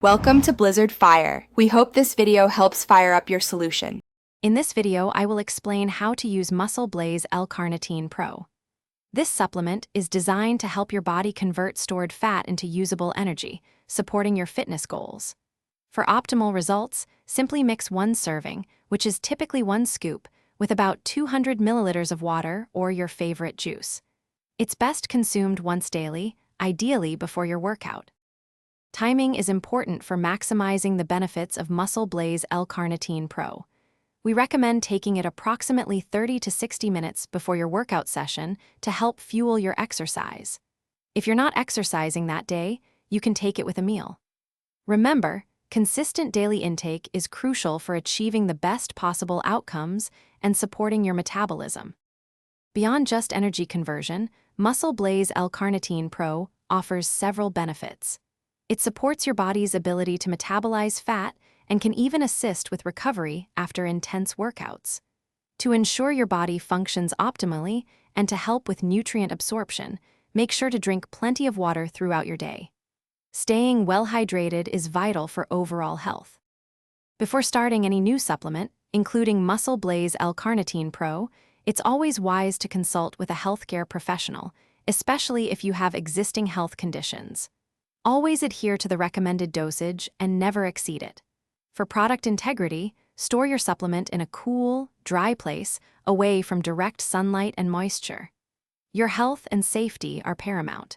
Welcome to Blizzard Fire. We hope this video helps fire up your solution. In this video, I will explain how to use MuscleBlaze L-Carnitine Pro. This supplement is designed to help your body convert stored fat into usable energy, supporting your fitness goals. For optimal results, simply mix 1 serving, which is typically 1 scoop, with about 200 milliliters of water or your favorite juice. It's best consumed once daily, ideally before your workout. Timing is important for maximizing the benefits of MuscleBlaze L-Carnitine Pro. We recommend taking it approximately 30 to 60 minutes before your workout session to help fuel your exercise. If you're not exercising that day, you can take it with a meal. Remember, consistent daily intake is crucial for achieving the best possible outcomes and supporting your metabolism. Beyond just energy conversion, MuscleBlaze L-Carnitine Pro offers several benefits. It supports your body's ability to metabolize fat and can even assist with recovery after intense workouts. To ensure your body functions optimally and to help with nutrient absorption, make sure to drink plenty of water throughout your day. Staying well hydrated is vital for overall health. Before starting any new supplement, including MuscleBlaze L-Carnitine Pro, it's always wise to consult with a healthcare professional, especially if you have existing health conditions. Always adhere to the recommended dosage and never exceed it. For product integrity, store your supplement in a cool, dry place away from direct sunlight and moisture. Your health and safety are paramount.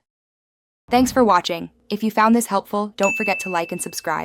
Thanks for watching. If you found this helpful, don't forget to like and subscribe.